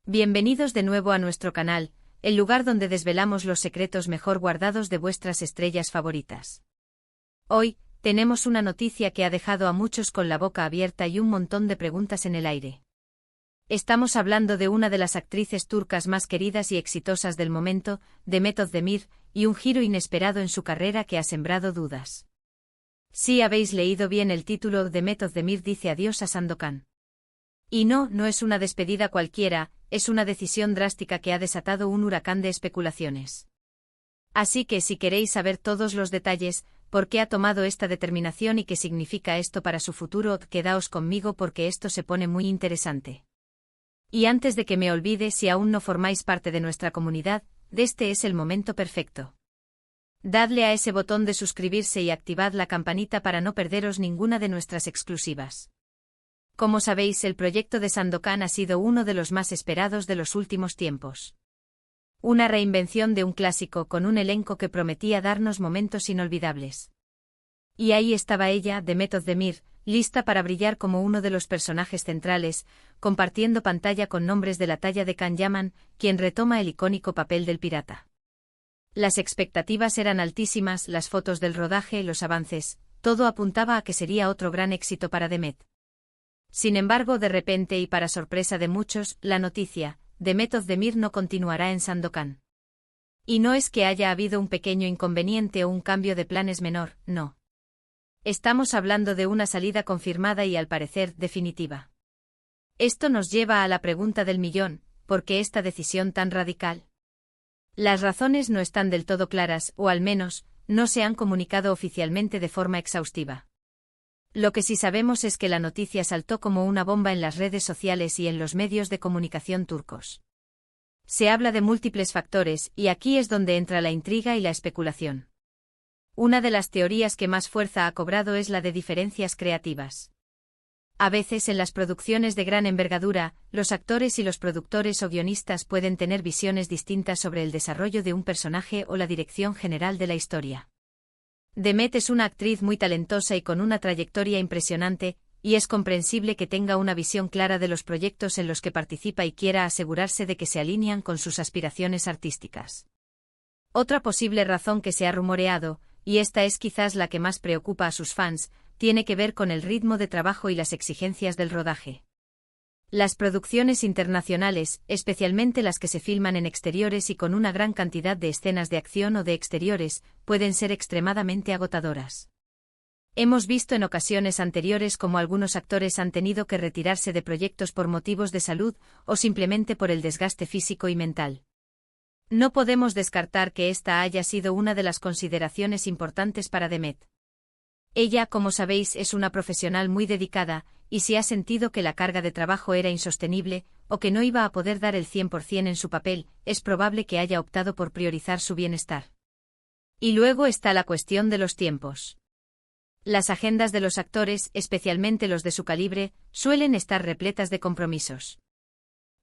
Bienvenidos de nuevo a nuestro canal, el lugar donde desvelamos los secretos mejor guardados de vuestras estrellas favoritas. Hoy, tenemos una noticia que ha dejado a muchos con la boca abierta y un montón de preguntas en el aire. Estamos hablando de una de las actrices turcas más queridas y exitosas del momento, Demet Özdemir, y un giro inesperado en su carrera que ha sembrado dudas. Si habéis leído bien el título, Demet Özdemir dice adiós a Sandokan. Y no es una despedida cualquiera, es una decisión drástica que ha desatado un huracán de especulaciones. Así que si queréis saber todos los detalles, por qué ha tomado esta determinación y qué significa esto para su futuro, quedaos conmigo porque esto se pone muy interesante. Y antes de que me olvide, si aún no formáis parte de nuestra comunidad, este es el momento perfecto. Dadle a ese botón de suscribirse y activad la campanita para no perderos ninguna de nuestras exclusivas. Como sabéis, el proyecto de Sandokan ha sido uno de los más esperados de los últimos tiempos. Una reinvención de un clásico con un elenco que prometía darnos momentos inolvidables. Y ahí estaba ella, Demet Özdemir, lista para brillar como uno de los personajes centrales, compartiendo pantalla con nombres de la talla de Can Yaman, quien retoma el icónico papel del pirata. Las expectativas eran altísimas, las fotos del rodaje, los avances, todo apuntaba a que sería otro gran éxito para Demet. Sin embargo, de repente y para sorpresa de muchos, la noticia, Demet Özdemir no continuará en Sandokan. Y no es que haya habido un pequeño inconveniente o un cambio de planes menor, no. Estamos hablando de una salida confirmada y al parecer definitiva. Esto nos lleva a la pregunta del millón, ¿por qué esta decisión tan radical? Las razones no están del todo claras, o al menos, no se han comunicado oficialmente de forma exhaustiva. Lo que sí sabemos es que la noticia saltó como una bomba en las redes sociales y en los medios de comunicación turcos. Se habla de múltiples factores, y aquí es donde entra la intriga y la especulación. Una de las teorías que más fuerza ha cobrado es la de diferencias creativas. A veces en las producciones de gran envergadura, los actores y los productores o guionistas pueden tener visiones distintas sobre el desarrollo de un personaje o la dirección general de la historia. Demet es una actriz muy talentosa y con una trayectoria impresionante, y es comprensible que tenga una visión clara de los proyectos en los que participa y quiera asegurarse de que se alinean con sus aspiraciones artísticas. Otra posible razón que se ha rumoreado, y esta es quizás la que más preocupa a sus fans, tiene que ver con el ritmo de trabajo y las exigencias del rodaje. Las producciones internacionales, especialmente las que se filman en exteriores y con una gran cantidad de escenas de acción o de exteriores, pueden ser extremadamente agotadoras. Hemos visto en ocasiones anteriores cómo algunos actores han tenido que retirarse de proyectos por motivos de salud o simplemente por el desgaste físico y mental. No podemos descartar que esta haya sido una de las consideraciones importantes para Demet. Ella, como sabéis, es una profesional muy dedicada, y si ha sentido que la carga de trabajo era insostenible, o que no iba a poder dar el 100% en su papel, es probable que haya optado por priorizar su bienestar. Y luego está la cuestión de los tiempos. Las agendas de los actores, especialmente los de su calibre, suelen estar repletas de compromisos.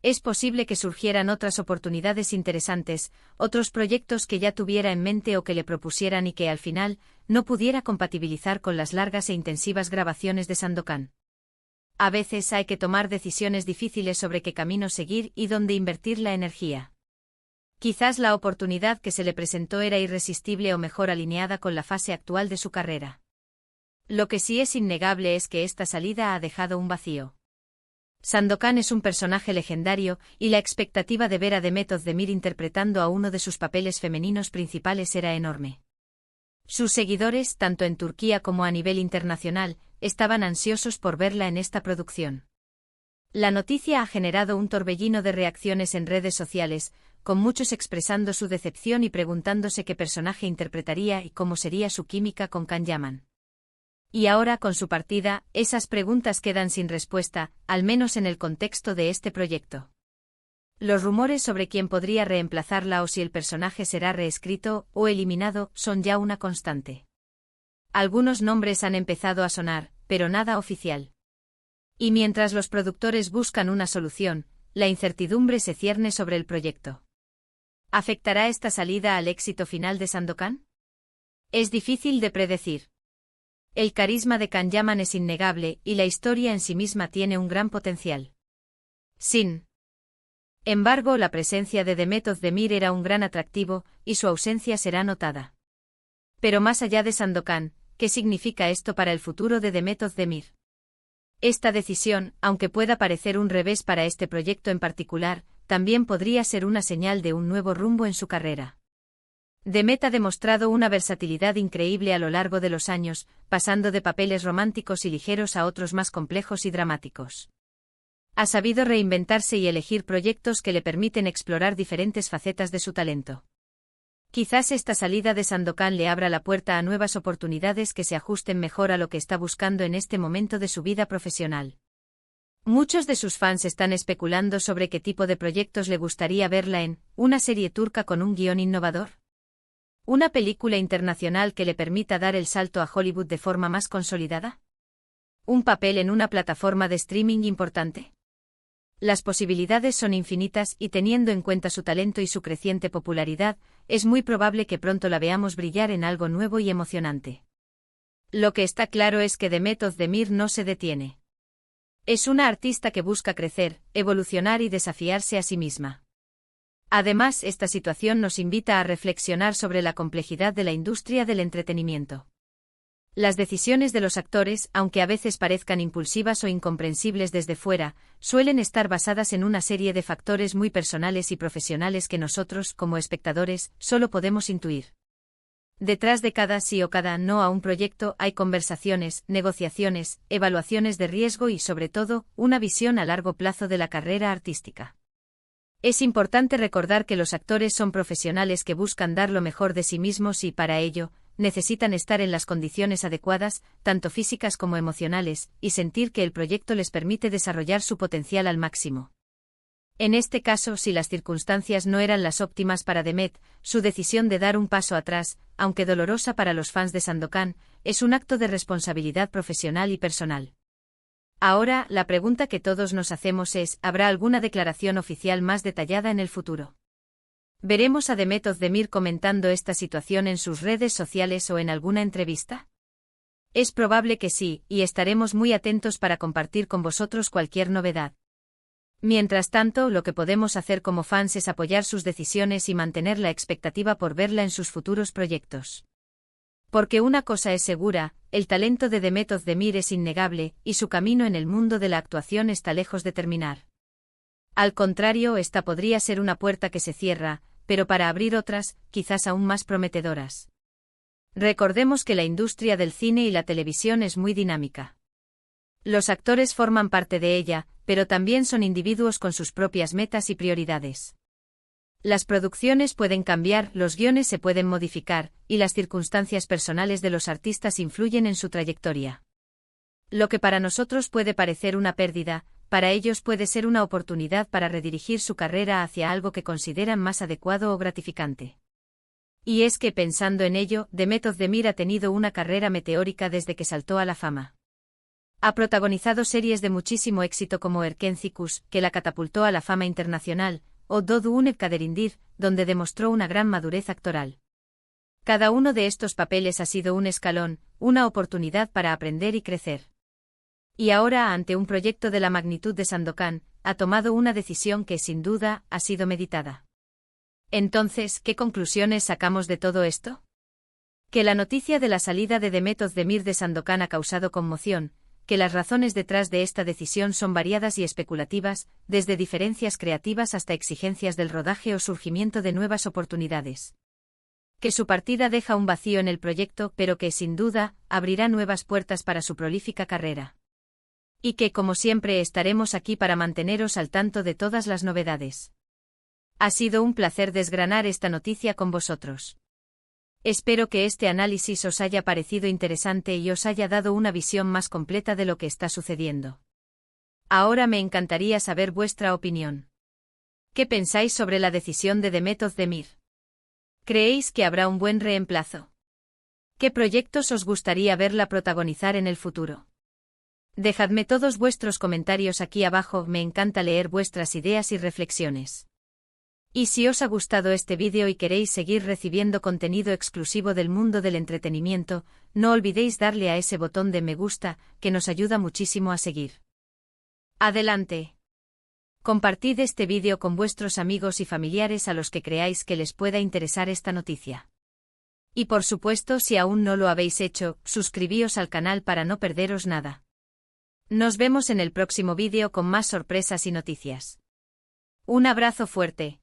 Es posible que surgieran otras oportunidades interesantes, otros proyectos que ya tuviera en mente o que le propusieran y que al final no pudiera compatibilizar con las largas e intensivas grabaciones de Sandokan. A veces hay que tomar decisiones difíciles sobre qué camino seguir y dónde invertir la energía. Quizás la oportunidad que se le presentó era irresistible o mejor alineada con la fase actual de su carrera. Lo que sí es innegable es que esta salida ha dejado un vacío. Sandokan es un personaje legendario, y la expectativa de ver a Demet Özdemir interpretando a uno de sus papeles femeninos principales era enorme. Sus seguidores, tanto en Turquía como a nivel internacional, estaban ansiosos por verla en esta producción. La noticia ha generado un torbellino de reacciones en redes sociales, con muchos expresando su decepción y preguntándose qué personaje interpretaría y cómo sería su química con Can Yaman. Y ahora, con su partida, esas preguntas quedan sin respuesta, al menos en el contexto de este proyecto. Los rumores sobre quién podría reemplazarla o si el personaje será reescrito o eliminado son ya una constante. Algunos nombres han empezado a sonar, pero nada oficial. Y mientras los productores buscan una solución, la incertidumbre se cierne sobre el proyecto. ¿Afectará esta salida al éxito final de Sandokan? Es difícil de predecir. El carisma de Can Yaman es innegable y la historia en sí misma tiene un gran potencial. Sin Embargo, la presencia de Demet Özdemir era un gran atractivo, y su ausencia será notada. Pero más allá de Sandokan, ¿qué significa esto para el futuro de Demet Özdemir? Esta decisión, aunque pueda parecer un revés para este proyecto en particular, también podría ser una señal de un nuevo rumbo en su carrera. Demet ha demostrado una versatilidad increíble a lo largo de los años, pasando de papeles románticos y ligeros a otros más complejos y dramáticos. Ha sabido reinventarse y elegir proyectos que le permiten explorar diferentes facetas de su talento. Quizás esta salida de Sandokan le abra la puerta a nuevas oportunidades que se ajusten mejor a lo que está buscando en este momento de su vida profesional. Muchos de sus fans están especulando sobre qué tipo de proyectos le gustaría verla en una serie turca con un guión innovador. ¿Una película internacional que le permita dar el salto a Hollywood de forma más consolidada? ¿Un papel en una plataforma de streaming importante? Las posibilidades son infinitas y teniendo en cuenta su talento y su creciente popularidad, es muy probable que pronto la veamos brillar en algo nuevo y emocionante. Lo que está claro es que Demet Özdemir no se detiene. Es una artista que busca crecer, evolucionar y desafiarse a sí misma. Además, esta situación nos invita a reflexionar sobre la complejidad de la industria del entretenimiento. Las decisiones de los actores, aunque a veces parezcan impulsivas o incomprensibles desde fuera, suelen estar basadas en una serie de factores muy personales y profesionales que nosotros, como espectadores, solo podemos intuir. Detrás de cada sí o cada no a un proyecto hay conversaciones, negociaciones, evaluaciones de riesgo y, sobre todo, una visión a largo plazo de la carrera artística. Es importante recordar que los actores son profesionales que buscan dar lo mejor de sí mismos y, para ello, necesitan estar en las condiciones adecuadas, tanto físicas como emocionales, y sentir que el proyecto les permite desarrollar su potencial al máximo. En este caso, si las circunstancias no eran las óptimas para Demet, su decisión de dar un paso atrás, aunque dolorosa para los fans de Sandokan, es un acto de responsabilidad profesional y personal. Ahora, la pregunta que todos nos hacemos es, ¿habrá alguna declaración oficial más detallada en el futuro? ¿Veremos a Demet Özdemir comentando esta situación en sus redes sociales o en alguna entrevista? Es probable que sí, y estaremos muy atentos para compartir con vosotros cualquier novedad. Mientras tanto, lo que podemos hacer como fans es apoyar sus decisiones y mantener la expectativa por verla en sus futuros proyectos. Porque una cosa es segura, el talento de Demet Özdemir es innegable, y su camino en el mundo de la actuación está lejos de terminar. Al contrario, esta podría ser una puerta que se cierra, pero para abrir otras, quizás aún más prometedoras. Recordemos que la industria del cine y la televisión es muy dinámica. Los actores forman parte de ella, pero también son individuos con sus propias metas y prioridades. Las producciones pueden cambiar, los guiones se pueden modificar, y las circunstancias personales de los artistas influyen en su trayectoria. Lo que para nosotros puede parecer una pérdida, para ellos puede ser una oportunidad para redirigir su carrera hacia algo que consideran más adecuado o gratificante. Y es que, pensando en ello, Demet Özdemir ha tenido una carrera meteórica desde que saltó a la fama. Ha protagonizado series de muchísimo éxito como Erkencikus, que la catapultó a la fama internacional, o Doğduğun Kaderindir, donde demostró una gran madurez actoral. Cada uno de estos papeles ha sido un escalón, una oportunidad para aprender y crecer. Y ahora, ante un proyecto de la magnitud de Sandokan, ha tomado una decisión que, sin duda, ha sido meditada. Entonces, ¿qué conclusiones sacamos de todo esto? Que la noticia de la salida de Demet Özdemir de Sandokan ha causado conmoción, que las razones detrás de esta decisión son variadas y especulativas, desde diferencias creativas hasta exigencias del rodaje o surgimiento de nuevas oportunidades. Que su partida deja un vacío en el proyecto, pero que, sin duda, abrirá nuevas puertas para su prolífica carrera. Y que, como siempre, estaremos aquí para manteneros al tanto de todas las novedades. Ha sido un placer desgranar esta noticia con vosotros. Espero que este análisis os haya parecido interesante y os haya dado una visión más completa de lo que está sucediendo. Ahora me encantaría saber vuestra opinión. ¿Qué pensáis sobre la decisión de Demet Özdemir? ¿Creéis que habrá un buen reemplazo? ¿Qué proyectos os gustaría verla protagonizar en el futuro? Dejadme todos vuestros comentarios aquí abajo, me encanta leer vuestras ideas y reflexiones. Y si os ha gustado este vídeo y queréis seguir recibiendo contenido exclusivo del mundo del entretenimiento, no olvidéis darle a ese botón de me gusta, que nos ayuda muchísimo a seguir. ¡Adelante! Compartid este vídeo con vuestros amigos y familiares a los que creáis que les pueda interesar esta noticia. Y por supuesto, si aún no lo habéis hecho, suscribíos al canal para no perderos nada. Nos vemos en el próximo vídeo con más sorpresas y noticias. Un abrazo fuerte.